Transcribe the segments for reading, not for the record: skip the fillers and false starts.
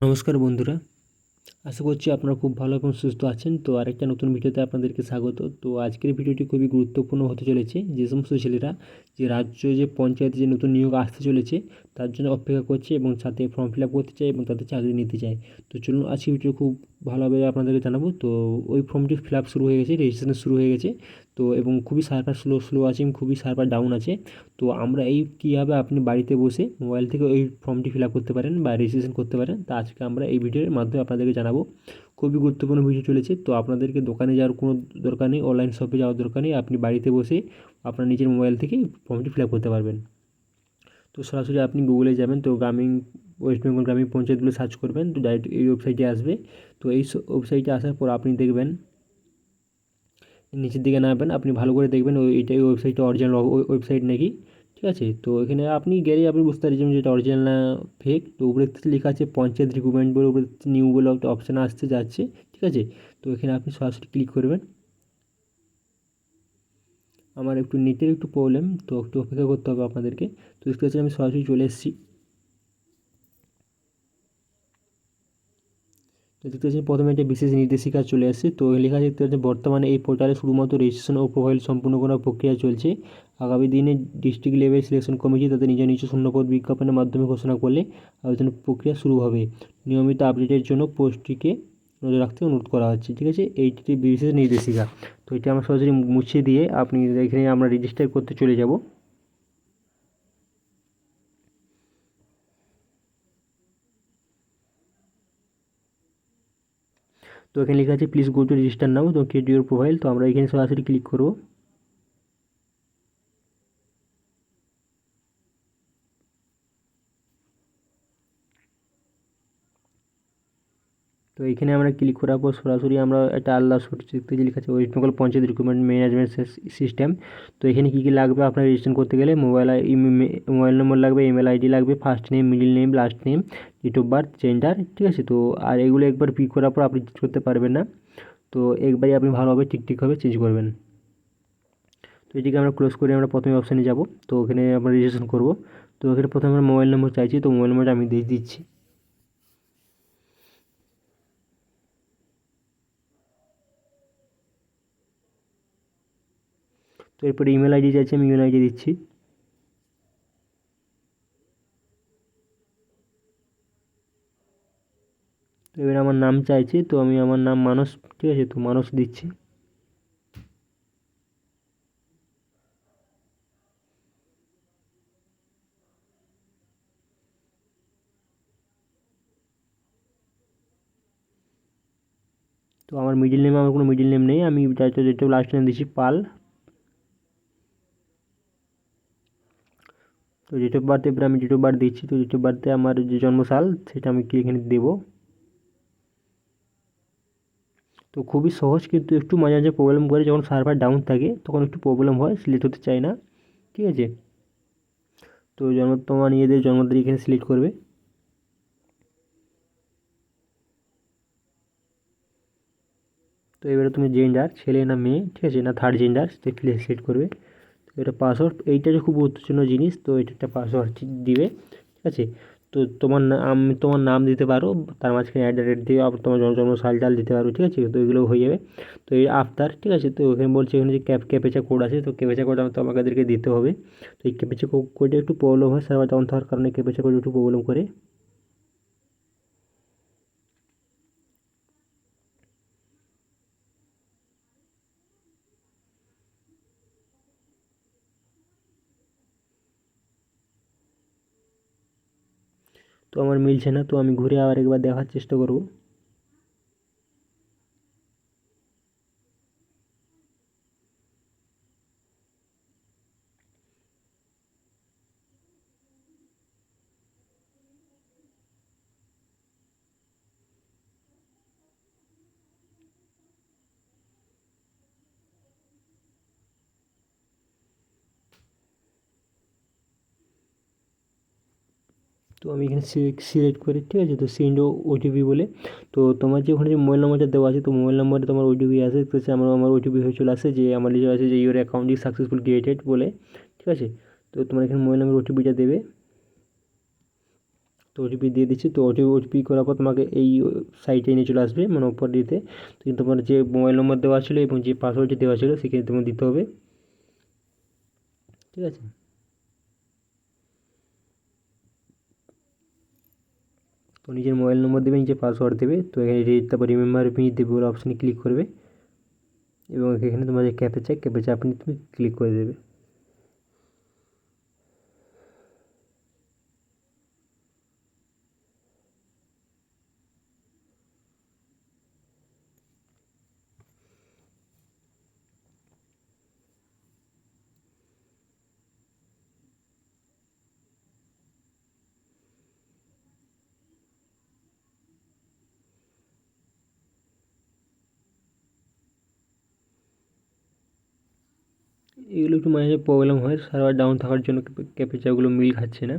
নমস্কার বন্ধুরা, আশা করছি আপনারা খুব ভালো এবং সুস্থ আছেন। তো আরেকটা নতুন ভিডিওতে আপনাদেরকে স্বাগত। তো আজকের ভিডিওটি খুবই গুরুত্বপূর্ণ হতে চলেছে। যে সমস্ত ছেলেরা যে পঞ্চায়েতে যে নতুন নিয়োগ আসতে চলেছে তার জন্য অপেক্ষা করছে এবং সাথে ফর্ম ফিল আপ করতে চায় এবং তাদের চাকরি নিতে চায়। তো চলুন আজকে ভিডিও খুব ভালোভাবে আপনাদেরকে জানাবো। তো ওই ফর্মটি ফিল আপ শুরু হয়ে গেছে, রেজিস্ট্রেশন শুরু হয়ে গেছে। তো এবং খুবই সার্ভার স্লো আছে এবং খুবই সার্ভার ডাউন আছে। তো আমরা কীভাবে আপনি বাড়িতে বসে মোবাইল থেকে ওই ফর্মটি ফিল আপ করতে পারেন বা রেজিস্ট্রেশন করতে পারেন, তা আজকে আমরা এই ভিডিওর মাধ্যমে আপনাদেরকে জানাবো। খুবই গুরুত্বপূর্ণ ভিডিও চলেছে। তো আপনাদেরকে দোকানে যাওয়ার কোনো দরকার নেই, অনলাইন শপে যাওয়ার দরকার নেই। আপনি বাড়িতে বসে আপনার নিজের মোবাইল থেকেই ফর্মটি ফিল আপ করতে পারবেন। তো সরাসরি আপনি গুগলে যাবেন, তো ওয়েস্ট বেঙ্গল গ্রামীণ পঞ্চায়েতগুলো সার্চ করবেন, তো ডাইরেক্ট এই ওয়েবসাইটে আসবে। তো এই ওয়েবসাইটে আসার পর আপনি দেখবেন নিচের দিকে নামবেন, আপনি ভালো করে দেখবেন এই ওয়েবসাইটটা অরিজিনাল ওয়েবসাইট নাকি। ঠিক আছে, তো এখানে আপনি গেলেই আপনি বুঝতে পারছেন যে এটা অরিজিনাল না ফেক। তো উপরে লেখা আছে পঞ্চায়েত রিক্রুটমেন্ট বলে, উপরে নিউ বলে একটা অপশান আসছে যাচ্ছে। ঠিক আছে, তো এখানে আপনি সরাসরি ক্লিক করবেন। আমার একটু নেটের একটু প্রবলেম, তো একটু অপেক্ষা করতে হবে আপনাদেরকে। তো দেখতে পাচ্ছেন আমি সরাসরি চলে এসেছি। তো দেখতে পাচ্ছেন প্রথমে একটা বিশেষ নির্দেশিকা চলে আসছে। তো লেখা দেখতে পাচ্ছেন বর্তমানে এই পোর্টালে শুধুমাত্র রেজিস্ট্রেশন ও প্রোফাইল সম্পূর্ণ করার প্রক্রিয়া চলছে। আগামী দিনে ডিস্ট্রিক্ট লেভেল সিলেকশন কমিটি তাদের নিজ শূন্যপদ বিজ্ঞাপনের মাধ্যমে ঘোষণা করলে আবেদন প্রক্রিয়া শুরু হবে। নিয়মিত আপডেটের জন্য পোস্টটিকে নজর রাখতে অনুরোধ করা হচ্ছে। ঠিক আছে, এইটি বিশেষ নির্দেশিকা। তো এটা আমরা সরাসরি মুছে দিয়ে আপনি এখানে আমরা রেজিস্টার করতে চলে যাব। তো এখানে লেখা আছে প্লিজ গো টু রেজিস্টার নাও, তো ক্রিয়েট ইউর প্রোফাইল। তো আমরা এখানে সরাসরি ক্লিক করব। তো এখানে আমরা ক্লিক করার পর সরাসরি আমরা একটা আলাদা দেখতে যে লেখা আছে West Bengal panchayat recruitment management system. তো এখানে কী কী লাগবে আপনার রেজিস্ট্রেশন করতে গেলে? মোবাইল নম্বর লাগবে, ইমেল আইডি লাগবে, first name, middle name, last name, date of birth, gender. ঠিক আছে, তো আর এগুলো একবার পিক করার পর আপনি চেঞ্জ করতে পারবেন না। তো একবারই আপনি ভালোভাবে ঠিকঠাকভাবে চেঞ্জ করবেন। তো এটিকে আমরা ক্লোজ করে আমরা প্রথমে অপশানে যাব। তো ওখানে আমরা রেজিস্ট্রেশন করব। তো এখানে প্রথমে আমরা মোবাইল নম্বর চাইছি, তো মোবাইল নম্বরটা আমি দিয়ে দিচ্ছি। তো এরপরে ইমেল আইডি চাইছি, আমি ইমেল আইডি দিচ্ছি। তো এবার আমার নাম চাইছে, তো আমি আমার নাম মানস। ঠিক আছে, তো মানস দিচ্ছি। তো আমার মিডিল নেম, আমার কোনো মিডিল নেম নেই, আমি যেটা লাস্ট নেম দিচ্ছি পাল। তো ডেট অফ বার্থ, এবার আমি ডেট অফ বার্থ দিচ্ছি। তো ডেট অফ বার্থে আমার যে জন্মসাল সেটা আমি কি এখানে দেবো। তো খুবই সহজ, কিন্তু একটু মাঝে মাঝে প্রবলেম করে, যখন সার্ভার ডাউন থাকে তখন একটু প্রবলেম হয়, সিলেক্ট হতে চায় না। ঠিক আছে, তো তোমার নিজেদের জন্ম তারিখ এখানে সিলেক্ট করবে। তো এবারে তুমি জেন্ডার ছেলে না মেয়ে, ঠিক আছে, না থার্ড জেন্ডার সিলেক্ট করবে। তো এটা পাসওয়ার্ড, এইটা যে খুব গুরুত্বপূর্ণ জিনিস, তো এটা একটা পাসওয়ার্ড দিবে। ঠিক আছে, তো তোমার নাম দিতে পারো, তার মাঝখানে অ্যাট দ্য রেট দিয়ে আবার তোমার জন্ম সাল টাল দিতে পারো। ঠিক আছে, তো এগুলো হয়ে যাবে। তো এই আফতার, ঠিক আছে, তো এখানে বলছে এখানে যে ক্যাপেচা কোড আছে, তো ক্যাপেচা কোড তো আমাদেরকে দিতে হবে। তো এই ক্যাপেচা কোডে একটু প্রবলেম হয়, সার্ভার ডাউন থাকার কারণে ক্যাপেচা কোড একটু প্রবলেম করে। তো আমার মিলছে না, তো আমি ঘুরে আবার একবার দেখার চেষ্টা করব। তো আমি এখানে সিলেক্ট করি। ঠিক আছে, তো সেন্ড ওটিপি বলে, তো তোমার যে ওখানে যে মোবাইল নাম্বারটা দেওয়া আছে, তো মোবাইল নাম্বারে তোমার ওটিপি আসে। তো আমার ওটিপি হয়ে চলে আসে, যে আমার লিখে আছে যে your account is successful created বলে। ঠিক আছে, তো তোমার এখানে মোবাইল নাম্বার ওটিপিটা দেবে। তো ওটিপি দিয়ে দিচ্ছি। তো ওটিপি করার পর তোমাকে এই সাইটে নিয়ে চলে আসবে, মানে ওপর দিতে। তো তোমার যে মোবাইল নম্বর দেওয়া ছিল এবং যে পাসওয়ার্ডটি দেওয়া ছিল সেখানে তোমাকে দিতে হবে, ঠিক আছে। তো নিজের মোবাইল নম্বর দেবে, নিজের পাসওয়ার্ড দেবে। তো এখানে তারপর রিমেম্বার মি দেবে ওর অপশানে ক্লিক করবে এবং এখানে তোমার যে ক্যাপেচা আপনি তুমি ক্লিক করে দেবে। এগুলো একটু মাঝে প্রবলেম হয়, সার্ভার ডাউন থাকার জন্য ক্যাপেচাগুলো মিল খাচ্ছে না।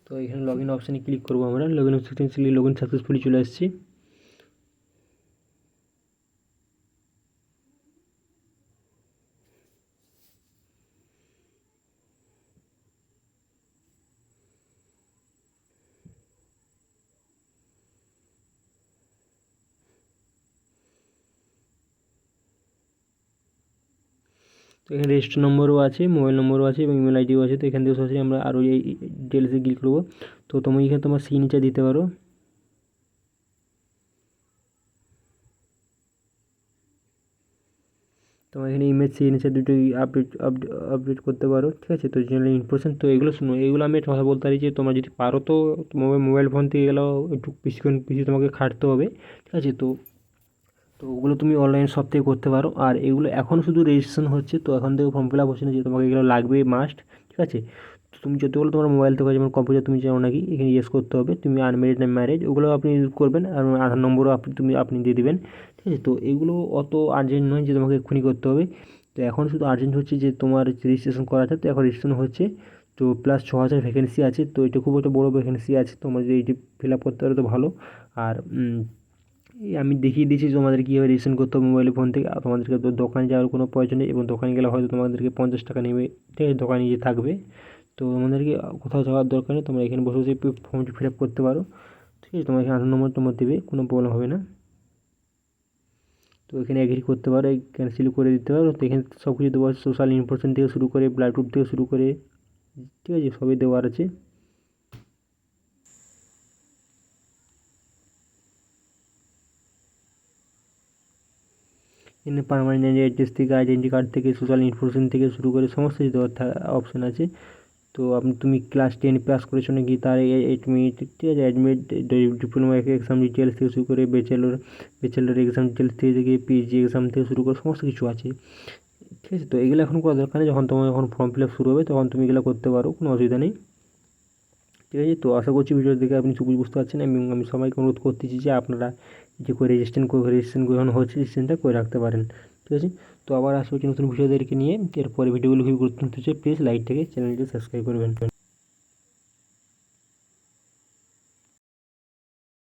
তো এখানে লগ ইন অপশানে ক্লিক করবো আমরা। Log in log in successfully চলে আসছি। তো এখানে রেজিস্টার নম্বরও আছে, মোবাইল নম্বরও আছে এবং ইমেল আইডিও আছে। তো এখান থেকে সরাসরি আমরা আরও এই ডিটেলসে ক্লিক করবো। তো তুমি এখানে তোমার সিগনেচার দিতে পারো। তোমার এখানে ইমেজ সিগনেচার দুটোই আপডেট করতে পারো, ঠিক আছে। তো জেনারেল ইনফরমেশন, তো এগুলো শুনো, এগুলো আমি একটা কথা বলতে পারি যে তোমরা যদি পারো তো মোবাইল ফোন থেকে গেলেও একটু বেশি তোমাকে খাটতে হবে, ঠিক আছে। তো তো ওগুলো তুমি অনলাইন শপ থেকে করতে পারো। আর এগুলো এখন শুধু রেজিস্ট্রেশন হচ্ছে, তো এখন থেকে ফর্ম ফিল আপ হচ্ছে না, যে তোমাকে এগুলো লাগবে মাস্ট, ঠিক আছে। তো তুমি যতগুলো তোমার মোবাইল থেকে যেমন কম্পিউটার তুমি চাও নাকি, এখানে ইয়েস করতে হবে। তুমি আনম্যারিড না ম্যারেজ ওগুলো আপনি ইউজ করবেন, আর আধার নম্বরও আপনি দিয়ে দেবেন, ঠিক আছে। তো এগুলো অত আর্জেন্ট নয় যে তোমাকে এক্ষুনি করতে হবে। তো এখন শুধু আর্জেন্ট হচ্ছে যে তোমার রেজিস্ট্রেশন করা আছে, তো এখন রেজিস্ট্রেশন হচ্ছে। তো প্লাস 6,000 ভ্যাকেন্সি আছে, তো এটা খুব একটা বড়ো ভ্যাকেন্সি আছে। তোমরা যদি এইটি ফিল আপ করতে পারো তো ভালো। আর এই আমি দেখিয়ে দিয়েছি তোমাদের কীভাবে রেজিস্ট্রেশন করতে হবে মোবাইল ফোন থেকে। তোমাদেরকে তো দোকানে যাওয়ার কোনো প্রয়োজন নেই, এবং দোকানে গেলে হয়তো তোমাদেরকে 50 টাকা নেবে, ঠিক আছে, দোকানে গিয়ে থাকবে। তো আমাদেরকে কোথাও যাওয়ার দরকার নেই, তোমরা এখানে বসে বসে ফর্মটি ফিল আপ করতে পারো, ঠিক আছে। তোমার এখানে আধার নম্বর তোমার দেবে, কোনো প্রবলেম হবে না। তো এখানে এগ্রি করতে পারো, ক্যান্সেল করে দিতে পারো। তো এখানে সব কিছু দেওয়া আছে, সোশ্যাল ইনফরমেশন থেকে শুরু করে ব্লাড গ্রুপ থেকে শুরু করে, ঠিক আছে, সবই দেওয়ার আছে। এখানে পার্মানেন্ট অ্যাড্রেস থেকে, আইডেন্টি কার্ড থেকে, সোশ্যাল ইনফরমেশন থেকে শুরু করে সমস্ত কিছু দেওয়ার অপশান আছে। তো তুমি ক্লাস 10 পাস করেছো নাকি, তার এডমিট, ঠিক আছে, অ্যাডমিট, ডিপ্লোমা এক্সাম ডিটেলস থেকে শুরু করে ব্যাচেলর এক্সাম ডিটেলস থেকে পিজি এক্সাম থেকে শুরু করে সমস্ত কিছু আছে, ঠিক আছে। তো এগুলো এখন করা দরকার নেই, যখন তোমার যখন ফর্ম ফিল আপ শুরু হবে তখন তুমি এগুলো করতে পারো, কোনো অসুবিধা নেই, ঠিক আছে। তো আশা করছি ভিডিও দেখে আপনি সবুজ বুঝতে পারছেন, এবং আমি সবাইকে অনুরোধ করতেছি যে আপনারা যে করে রেজিস্ট্রেশন যখন হচ্ছে রেজিস্ট্রেশনটা করে রাখতে পারেন, ঠিক আছে। তো আবার আসবো নতুন ভিডিওদেরকে নিয়ে। এরপরে ভিডিওগুলো খুবই গুরুত্বপূর্ণ হচ্ছে, প্লিজ লাইক থেকে চ্যানেলটি সাবস্ক্রাইব করবেন।